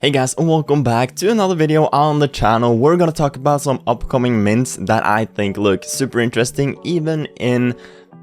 Hey guys, and welcome back to another video on the channel. We're gonna talk about some upcoming mints that I think look super interesting even in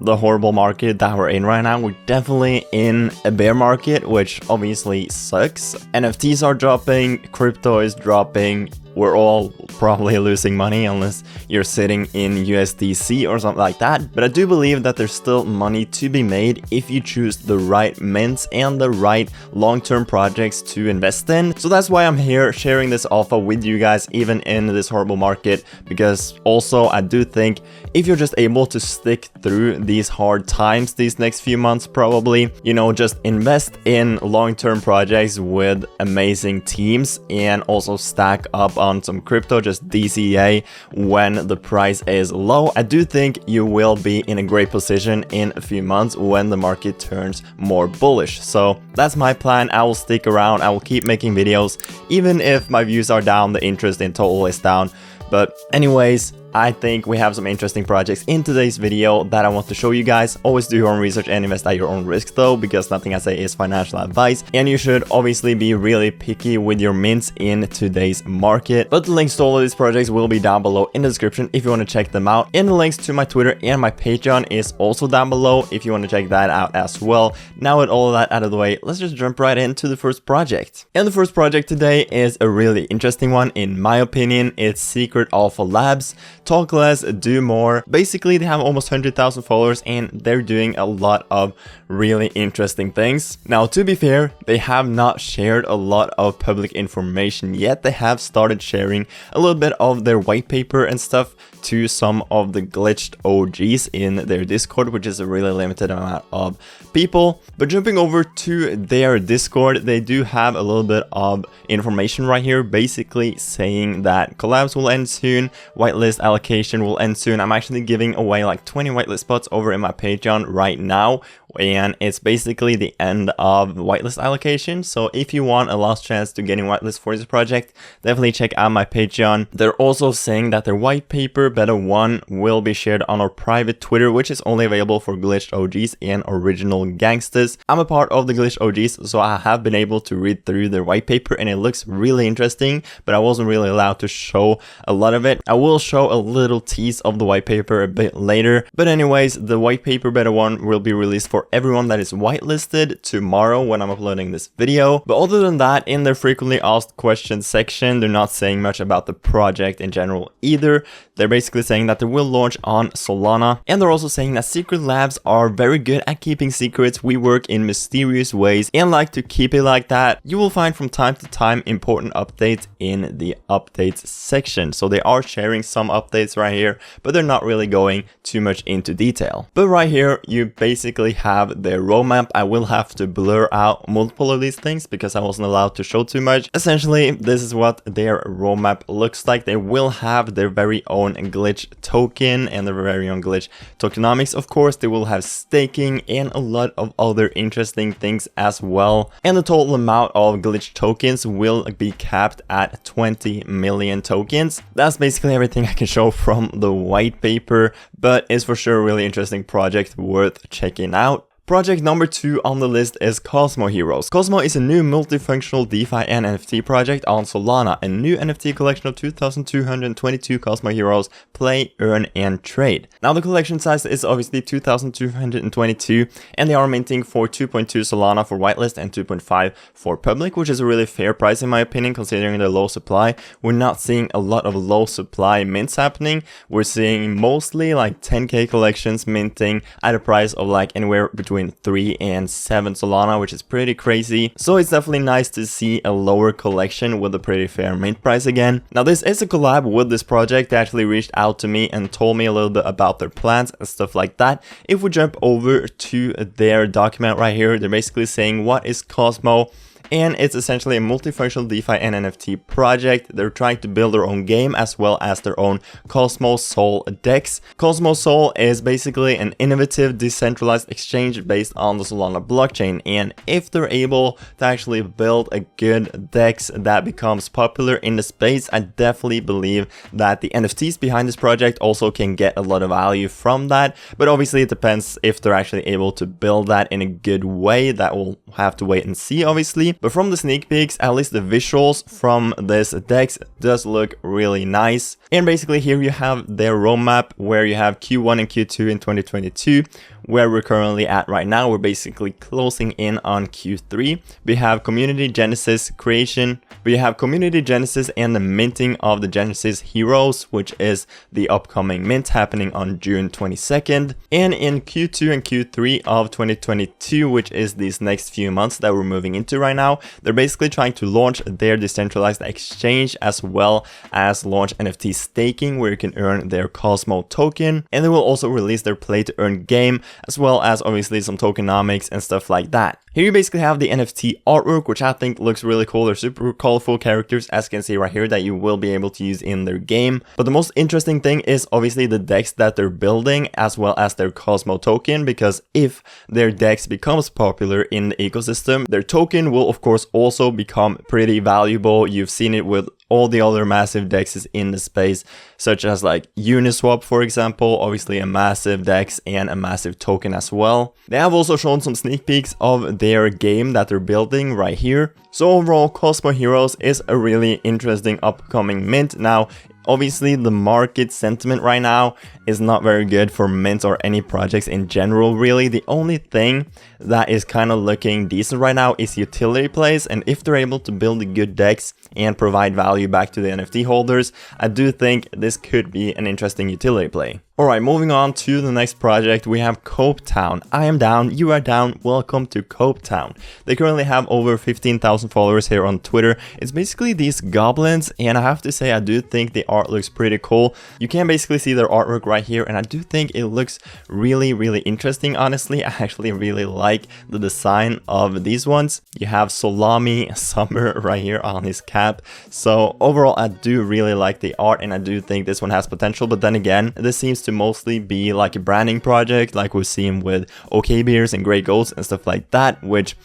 the horrible market that we're in right now. We're definitely in a bear market, which obviously sucks. NFTs are dropping, crypto is dropping. We're all probably losing money unless you're sitting in USDC or something like that. But I do believe that there's still money to be made if you choose the right mints and the right long-term projects to invest in. So that's why I'm here sharing this alpha with you guys even in this horrible market, because also I do think if you're just able to stick through these hard times these next few months, probably, you know, just invest in long-term projects with amazing teams and also stack up on some crypto, just DCA when the price is low. I do think you will be in a great position in a few months when the market turns more bullish. So that's my plan. I will stick around. I will keep making videos even if my views are down, the interest in total is down. But anyways, I think we have some interesting projects in today's video that I want to show you guys. Always do your own research and invest at your own risk though, because nothing I say is financial advice. And you should obviously be really picky with your mints in today's market. But the links to all of these projects will be down below in the description if you want to check them out. And the links to my Twitter and my Patreon is also down below if you want to check that out as well. Now with all of that out of the way, let's just jump right into the first project. And the first project today is a really interesting one in my opinion. It's Secret Alpha Labs. Talk less, do more. Basically, they have almost 100,000 followers and they're doing a lot of really interesting things. Now, to be fair, they have not shared a lot of public information yet. They have started sharing a little bit of their white paper and stuff to some of the glitched OGs in their Discord, which is a really limited amount of people. But jumping over to their Discord, they do have a little bit of information right here, basically saying that collabs will end soon, whitelist allocation will end soon. I'm actually giving away like 20 whitelist spots over in my Patreon right now, and it's basically the end of whitelist allocation. So if you want a last chance to getting whitelist for this project, definitely check out my Patreon. They're also saying that their white paper beta 1 will be shared on our private Twitter, which is only available for glitched OGs and original gangsters. I'm a part of the glitched OGs, so I have been able to read through their white paper and it looks really interesting, but I wasn't really allowed to show a lot of it. I will show a little tease of the white paper a bit later. But anyways, the white paper beta 1 will be released for everyone that is whitelisted tomorrow when I'm uploading this video. But other than that, in their frequently asked questions section, they're not saying much about the project in general either. They're basically saying that they will launch on Solana, and they're also saying that Secret Labs are very good at keeping secrets. We work in mysterious ways and like to keep it like that. You will find from time to time important updates in the updates section. So they are sharing some updates right here, but they're not really going too much into detail. But right here, you basically have their roadmap. I will have to blur out multiple of these things because I wasn't allowed to show too much. Essentially, this is what their roadmap looks like. They will have their very own glitch token and their very own glitch tokenomics. Of course, they will have staking and a lot of other interesting things as well. And the total amount of glitch tokens will be capped at 20 million tokens. That's basically everything I can show from the white paper, but it's for sure a really interesting project worth checking out. Project number 2 on the list is Cosmo Heroes. Cosmo is a new multifunctional DeFi and NFT project on Solana, a new NFT collection of 2,222 Cosmo Heroes, play, earn, and trade. Now the collection size is obviously 2,222, and they are minting for 2.2 Solana for whitelist and 2.5 for public, which is a really fair price in my opinion considering the low supply. We're not seeing a lot of low supply mints happening. We're seeing mostly like 10k collections minting at a price of like anywhere between 3 and 7 Solana, which is pretty crazy. So it's definitely nice to see a lower collection with a pretty fair mint price again. Now this is a collab with this project. They actually reached out to me and told me a little bit about their plans and stuff like that. If we jump over to their document right here, they're basically saying what is Cosmo. And it's essentially a multifunctional DeFi and NFT project. They're trying to build their own game as well as their own Cosmo Sol DEX. Cosmo Sol is basically an innovative decentralized exchange based on the Solana blockchain. And if they're able to actually build a good DEX that becomes popular in the space, I definitely believe that the NFTs behind this project also can get a lot of value from that. But obviously it depends if they're actually able to build that in a good way. That we'll have to wait and see, obviously. But from the sneak peeks, at least the visuals from this DEX does look really nice. And basically here you have their roadmap where you have Q1 and Q2 in 2022, where we're currently at right now. We're basically closing in on Q3. We have community genesis creation. We have community genesis and the minting of the Genesis Heroes, which is the upcoming mint happening on June 22nd. And in Q2 and Q3 of 2022, which is these next few months that we're moving into right now, they're basically trying to launch their decentralized exchange as well as launch NFT staking where you can earn their Cosmo token. And they will also release their play to earn game, as well as obviously some tokenomics and stuff like that. Here you basically have the NFT artwork, which I think looks really cool. They're super colorful characters, as you can see right here, that you will be able to use in their game. But the most interesting thing is obviously the DEX that they're building, as well as their Cosmo token, because if their DEX becomes popular in the ecosystem, their token will of course also become pretty valuable. You've seen it with all the other massive DEXs in the space, such as like Uniswap, for example, obviously a massive DEX and a massive token as well. They have also shown some sneak peeks of their game that they're building right here. So overall, Cosmo Heroes is a really interesting upcoming mint. Now, obviously the market sentiment right now is not very good for mints or any projects in general, really. The only thing that is kind of looking decent right now is utility plays, and if they're able to build a good DEX and provide value back to the NFT holders, I do think this could be an interesting utility play. Alright, moving on to the next project, we have Copetown. I am down, you are down, welcome to Copetown. They currently have over 15,000 followers here on Twitter. It's basically these goblins, and I have to say I do think the art looks pretty cool. You can basically see their artwork right here, and I do think it looks really interesting, honestly. I actually really like the design of these ones. You have Salami Summer right here on his cap. So overall, I do really like the art, and I do think this one has potential. But then again, this seems to mostly be like a branding project, like we've seen with OK Beers and Grey Goats and stuff like that, which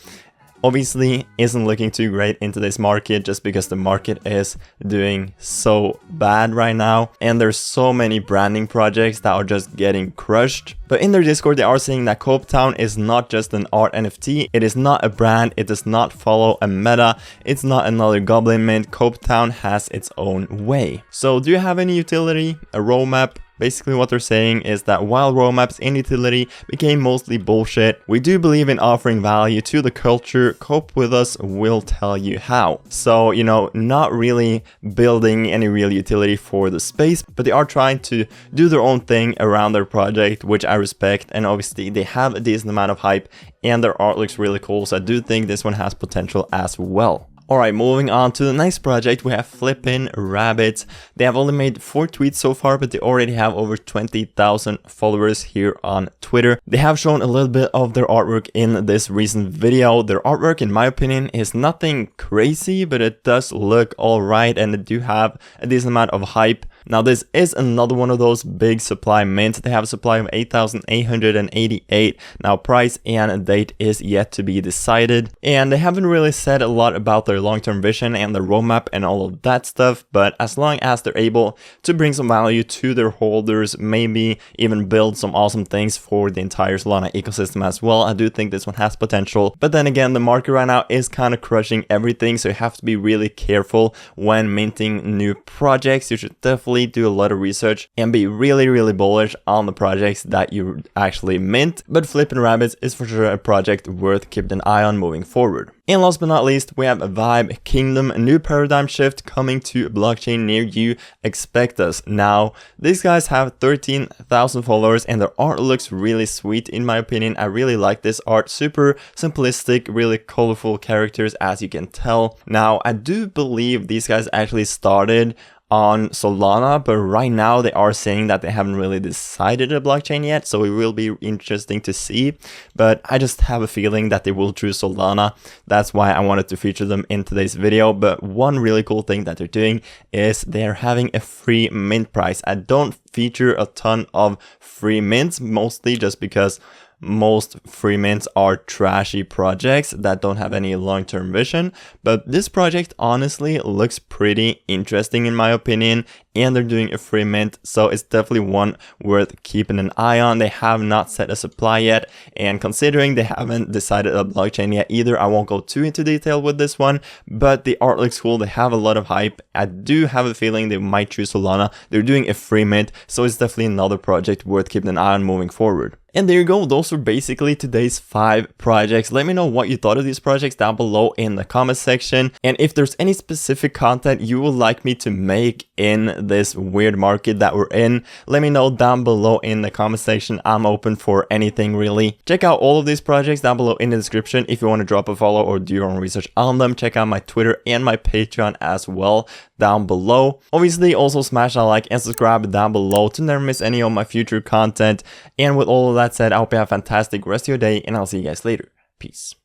obviously isn't looking too great into this market, just because the market is doing so bad right now, and there's so many branding projects that are just getting crushed. But in their Discord, they are saying that Copetown is not just an art NFT, it is not a brand, it does not follow a meta, it's not another Goblin mint. Copetown has its own way. So do you have any utility, a roadmap? Basically what they're saying is that while roadmaps and utility became mostly bullshit, we do believe in offering value to the culture. Cope with us, we'll tell you how. So, you know, not really building any real utility for the space, but they are trying to do their own thing around their project, which I respect. And obviously they have a decent amount of hype and their art looks really cool. So I do think this one has potential as well. Alright, moving on to the next project, we have Flippin' Rabbits. They have only made 4 tweets so far, but they already have over 20,000 followers here on Twitter. They have shown a little bit of their artwork in this recent video. Their artwork, in my opinion, is nothing crazy, but it does look alright, and they do have a decent amount of hype. Now this is another one of those big supply mints. They have a supply of 8,888. Now price and date is yet to be decided, and they haven't really said a lot about their long-term vision and their roadmap and all of that stuff, but as long as they're able to bring some value to their holders, maybe even build some awesome things for the entire Solana ecosystem as well, I do think this one has potential. But then again, the market right now is kind of crushing everything, so you have to be really careful when minting new projects. You should definitely do a lot of research and be really bullish on the projects that you actually mint. But Flippin' Rabbits is for sure a project worth keeping an eye on moving forward. And last but not least, we have Vibe Kingdom, a new paradigm shift coming to a blockchain near you. Expect us. Now, these guys have 13,000 followers and their art looks really sweet in my opinion. I really like this art. Super simplistic, really colorful characters, as you can tell. Now, I do believe these guys actually started on Solana, but right now they are saying that they haven't really decided a blockchain yet, so it will be interesting to see. But I just have a feeling that they will choose Solana. That's why I wanted to feature them in today's video. But one really cool thing that they're doing is they're having a free mint price. I don't feature a ton of free mints, mostly just because most free mints are trashy projects that don't have any long-term vision, but this project honestly looks pretty interesting in my opinion, and they're doing a free mint, so it's definitely one worth keeping an eye on. They have not set a supply yet, and considering they haven't decided a blockchain yet either, I won't go too into detail with this one, but the art looks cool. They have a lot of hype. I do have a feeling they might choose Solana. They're doing a free mint, so it's definitely another project worth keeping an eye on moving forward. And there you go, those were basically today's 5 projects. Let me know what you thought of these projects down below in the comment section. And if there's any specific content you would like me to make in this weird market that we're in, let me know down below in the comment section. I'm open for anything really. Check out all of these projects down below in the description if you want to drop a follow or do your own research on them. Check out my Twitter and my Patreon as well down below. Obviously, also smash that like and subscribe down below to never miss any of my future content. And with all of that said, I hope you have a fantastic rest of your day, and I'll see you guys later. Peace.